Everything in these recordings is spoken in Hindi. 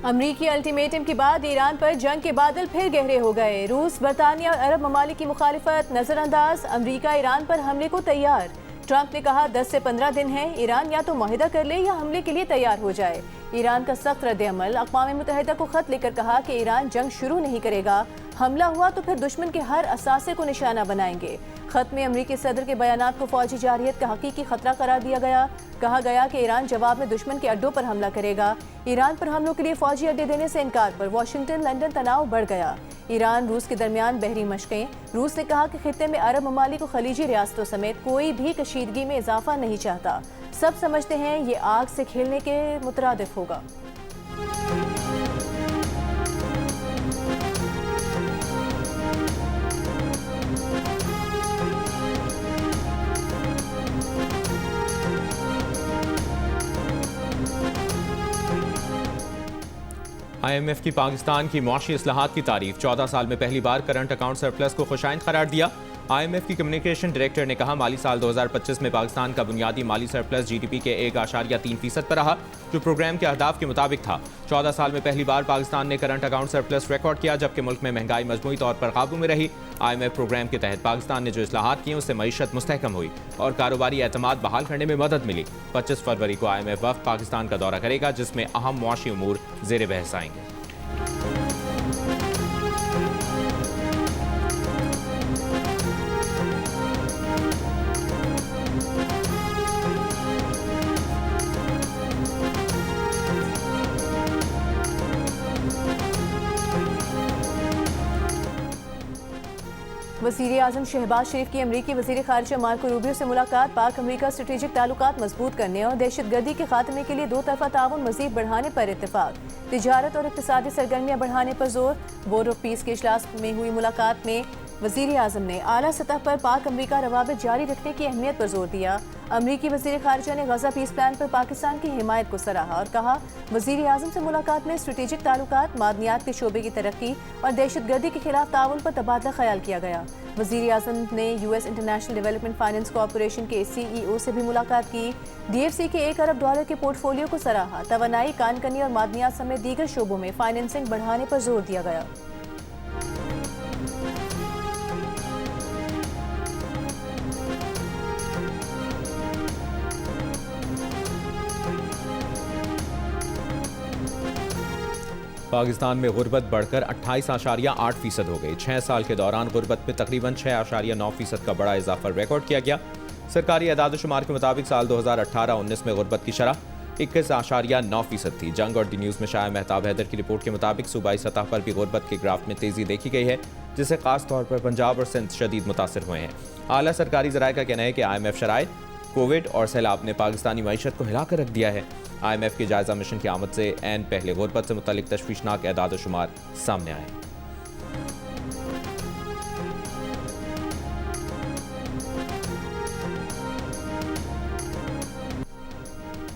अमरीकी अल्टीमेटम के बाद ईरान पर जंग के बादल फिर गहरे हो गए। रूस, बरतानिया और अरब ममालिक की मुखालिफत नजरअंदाज। अमरीका ईरान पर हमले को तैयार। ट्रंप ने कहा 10 से 15 दिन हैं, ईरान या तो मुआहिदा कर ले या हमले के लिए तैयार हो जाए। ईरान का सख्त रद्द-ए-अमल। अक़वाम मुत्तहिदा को खत लिखकर कहा कि ईरान जंग शुरू नहीं करेगा, हमला हुआ तो फिर दुश्मन के हर असासे को निशाना बनाएंगे। खत में अमरीकी सदर के बयानात को फौजी जारहियत का हकीकी खतरा करार दिया गया। कहा गया कि ईरान जवाब में दुश्मन के अड्डों पर हमला करेगा। ईरान पर हमलों के लिए फौजी अड्डे देने से इनकार पर वाशिंगटन लंदन तनाव बढ़ गया। ईरान रूस के दरमियान बहरी मशकें। रूस ने कहा कि खित्ते में अरब ममालिक और खलीजी रियासतों समेत कोई भी कशीदगी में इजाफा नहीं चाहता। सब समझते हैं ये आग से खेलने के मुतरादिफ होगा। IMF की पाकिस्तान की मुआशी इस्लाहात की तारीफ। 14 साल में पहली बार करंट अकाउंट सरप्लस को खुशाइंद करार दिया। IMF की कम्युनिकेशन डायरेक्टर ने कहा माली साल 2025 में पाकिस्तान का बुनियादी माली सरप्लस GDP के 1.3% पर रहा, जो प्रोग्राम के अहदाफ के मुताबिक था। 14 साल में पहली बार पाकिस्तान ने करंट अकाउंट सरप्लस रिकॉर्ड किया, जबकि मुल्क में महंगाई मजमूई तौर पर काबू में रही। IMF प्रोग्राम के तहत पाकिस्तान ने जो इस्लाहात किए उससे मईशत मुस्तहकम हुई और कारोबारी एतमाद बहाल करने में मदद मिली। 25 फरवरी को IMF वफ़द पाकिस्तान का दौरा करेगा, जिसमें अहम मुआशी उमूर ज़ेर बहस आएंगे। वज़ीर आज़म शहबाज शरीफ की अमरीकी वज़ीर ख़ारिजा मार्को रूबियो से मुलाकात। पाक अमरीका स्ट्रेटेजिक ताल्लुकात मजबूत करने और दहशतगर्दी के खात्मे के लिए दो तरफ़ा ताउन मज़ीद बढ़ाने पर इत्तेफाक। तिजारत और इक़्तिसादी सरगर्मियाँ बढ़ाने पर जोर। बोर्ड ऑफ पीस के इजलास में हुई मुलाकात में वज़ीर आज़म ने आला सतह पर पाक अमरीका रवाबित जारी रखने की अहमियत पर जोर दिया। अमरीकी वज़ीर ख़ारिजा ने गज़ा पीस प्लान पर पाकिस्तान की हिमायत को सराहा और कहा वज़ीर आज़म से मुलाकात में स्ट्रेटेजिक ताल्लुकात, मादनियात के शोबे की तरक्की और दहशतगर्दी के खिलाफ ताउन पर तबादला ख्याल किया गया। वज़ीर आज़म ने US international development finance corporation के CEO से भी मुलाकात की। DFC के $1 अरब के पोर्टफोलियो को सराहा। तवानाई, कानकनी और मादनियात समेत दीगर शोबों में फाइनेंसिंग बढ़ाने पर जोर दिया गया। पाकिस्तान में गुर्बत बढ़कर 28.8% हो गई। 6 साल के दौरान गुर्बत में तकरीबन 6.9% का बड़ा इजाफा रिकॉर्ड किया गया। सरकारी एदाद-ओ-शुमार के मुताबिक साल 2018-19 में गुर्बत की शरह 21.9% थी। जंग और डी न्यूज़ में शाया महताब हैदर की रिपोर्ट के मुताबिक सूबाई सतह पर भी गुर्बत के ग्राफ में तेज़ी देखी गई है, जिससे खास तौर पर पंजाब और सिंध शदीद मुतासर हुए हैं। आला सरकारी ज़राए का कहना है कि IMF शराइत, कोविड और सैलाब ने पाकिस्तानी मईशत को हिला कर रख दिया है। IMF के जायजा मिशन की आमद से ऐन पहले गुर्बत से मुतल्लिक तशवीशनाक एदाद शुमार सामने आए।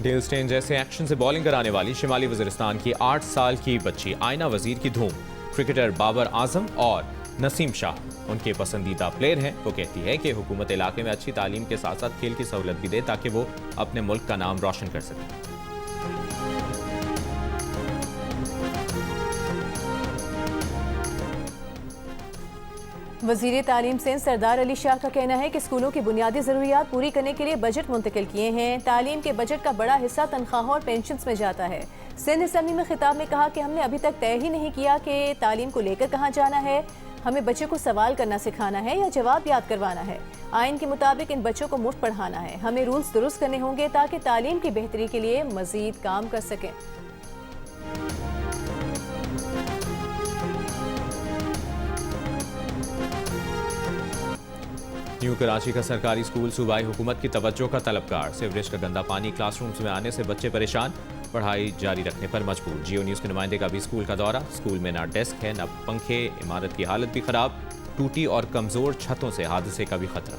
डेल स्टेन जैसे एक्शन से बॉलिंग कराने वाली शिमाली वज़ीरिस्तान की 8 साल की बच्ची आयना वजीर की धूम। क्रिकेटर बाबर आजम और नसीम शाह उनके पसंदीदा प्लेयर हैं। वो कहती है कि हुकूमत इलाके में अच्छी तालीम के साथ साथ खेल की सहूलत भी दे ताकि वो अपने मुल्क का नाम रोशन कर सकें। वज़ीर तालीम सिंध सरदार अली शाह का कहना है कि स्कूलों की बुनियादी ज़रूरियात पूरी करने के लिए बजट मुंतकिल किए हैं। तालीम के बजट का बड़ा हिस्सा तनख्वाहों और पेंशन्स में जाता है। सिंध असम्बली में खिताब में कहा कि हमने अभी तक तय ही नहीं किया कि तालीम को लेकर कहाँ जाना है। हमें बच्चों को सवाल करना सिखाना है या जवाब याद करवाना है। आइन के मुताबिक इन बच्चों को मुफ्त पढ़ाना है। हमें रूल्स दुरुस्त करने होंगे ताकि तालीम की बेहतरी के लिए मज़ीद काम कर सकें। न्यू कराची का सरकारी स्कूल सूबाई हुकूमत की तवज्जो का तलबगार। सीवरेज का गंदा पानी क्लासरूम्स में आने से बच्चे परेशान, पढ़ाई जारी रखने पर मजबूर। जियो न्यूज़ के नुमाइंदे का भी स्कूल का दौरा। स्कूल में ना डेस्क है ना पंखे, इमारत की हालत भी खराब, टूटी और कमजोर छतों से हादसे का भी खतरा।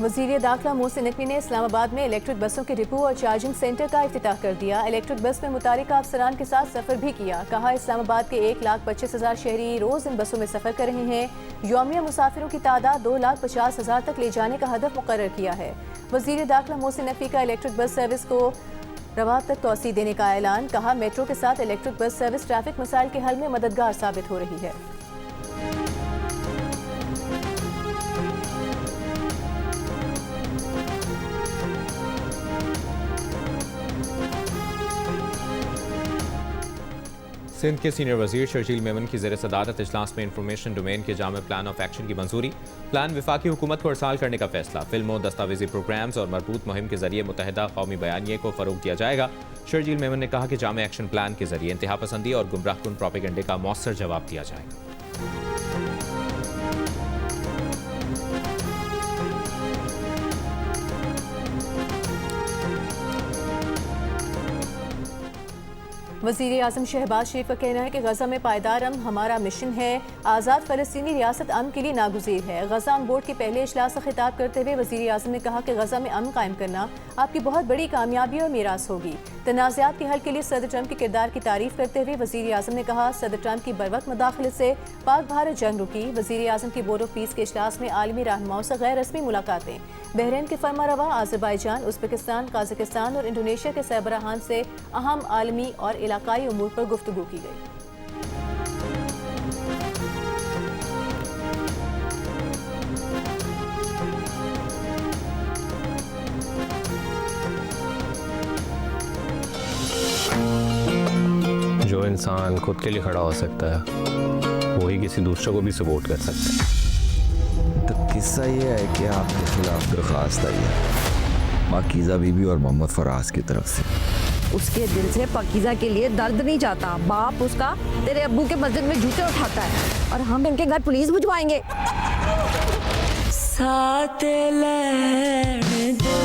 वज़ीर दाखिला मोहसिन नकवी ने इस्लामाबाद में इलेक्ट्रिक बसों के डिपो और चार्जिंग सेंटर का इफ्तिताह कर दिया। इलेक्ट्रिक बस में मुतालिका अफसरान के साथ सफ़र भी किया। कहा इस्लामाबाद के 1,25,000 शहरी रोज़ इन बसों में सफ़र कर रहे हैं। यौमिया मुसाफिरों की तादाद 2,50,000 तक ले जाने का हदफ मुकर्रर किया है। वज़ीर दाखिला मोहसिन नकवी का इलेक्ट्रिक बस सर्विस को रवा तक तोसी देने का ऐलान। कहा मेट्रो के साथ इलेक्ट्रिक बस सर्विस ट्रैफिक मसाइल के हल में मददगार साबित हो रही है। सिंध के सीनियर वजीर शर्जील मेमन की ज़ेर सदारत इजलास में इंफॉर्मेशन डोमेन के जामे प्लान ऑफ एक्शन की मंजूरी। प्लान विफाकी हुकूमत को अरसाल करने का फैसला। फिल्मों, दस्तावेजी प्रोग्राम्स और मरबूत मुहिम के जरिए मुतहदा कौमी बयानिए को फ़रोग दिया जाएगा। शर्जील मेमन ने कहा कि जामे एक्शन प्लान के जरिए इंतहा पसंदी और गुमराहकुन प्रोपेगेंडे का मौसर जवाब दिया जाएगा। वज़ीर आज़म शहबाज शरीफ का कहना है कि गजा में पायदार अमन हमारा मिशन है। आज़ाद फ़लस्तीनी रियासत अमन के लिए नागुज़ीर है। गजा अमन बोर्ड के पहले इजलास से खिताब करते हुए वज़ीर आज़म ने कहा कि गजा में अमन कायम करना आपकी बहुत बड़ी कामयाबी और मीरास होगी। तनाज़ात के हल के लिए सदर ट्रंप के किरदार की तारीफ करते हुए वज़ीर आज़म ने कहा सदर ट्रंप की बरवक्त मुदाखलत से पाक भारत जंग रुकी। वज़ीर आज़म की बोर्ड ऑफ पीस के इजलास में आलमी रहनुमाओं से गैर रस्मी मुलाकातें। बहरीन के फरमारवा आज़रबाईजान, उज़्बेकिस्तान, काज़ाकिस्तान और इंडोनेशिया के सरबराहान से अहम आलमी और इलाकाई उमूर पर गुफ्तगू की गई। जो इंसान खुद के लिए खड़ा हो सकता है वही किसी दूसरे को भी सपोर्ट कर सकता है। तो किस्सा ये है कि आपके खिलाफ दरख्वास्त आई है पाकीज़ा बीबी और मोहम्मद फराज की तरफ से। उसके दिल से पाकीज़ा के लिए दर्द नहीं जाता। बाप उसका तेरे अब्बू के मस्जिद में जूते उठाता है और हम इनके घर पुलिस भिजवाएंगे। साथ लेने दे।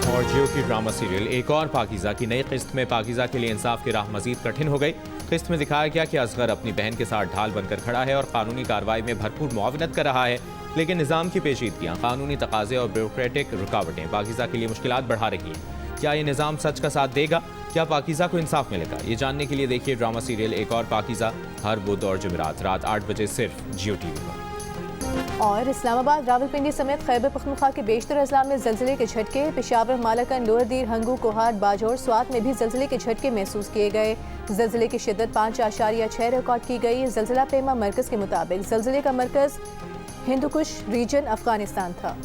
और जियो की ड्रामा सीरियल एक और पाकीज़ा की नई किस्त में पाकीज़ा के लिए इंसाफ की राह मजीद कठिन हो गई। किस्त में दिखाया गया कि असगर अपनी बहन के साथ ढाल बनकर खड़ा है और कानूनी कार्रवाई में भरपूर मुआवनत कर रहा है, लेकिन निज़ाम की पेचीदगियाँ, कानूनी तकाजे और ब्यूरोक्रेटिक रुकावटें पाकीज़ा के लिए मुश्किलात बढ़ा रही हैं। क्या ये निज़ाम सच का साथ देगा? क्या पाकीज़ा को इंसाफ मिलेगा? ये जानने के लिए देखिए ड्रामा सीरियल एक और पाकीज़ा हर बुध और जुमेरात रात 8 बजे सिर्फ जियो टीवी पर। और इस्लामाबाद, रावलपिंडी समेत खैबर पख्तूनख्वा के बेशतर अजला में जल्जले के झटके। पेशावर, मालाकन, लोअर दीर, हंगू, कोहाट, बाजौर, स्वात में भी जल्जले के झटके महसूस किए गए। जल्जले की शिद्दत 5.6 रिकॉर्ड की गई। जल्जला पेमा मरकज़ के मुताबिक जल्जले का मरकज़ हिंदुकुश रीजन अफगानिस्तान था।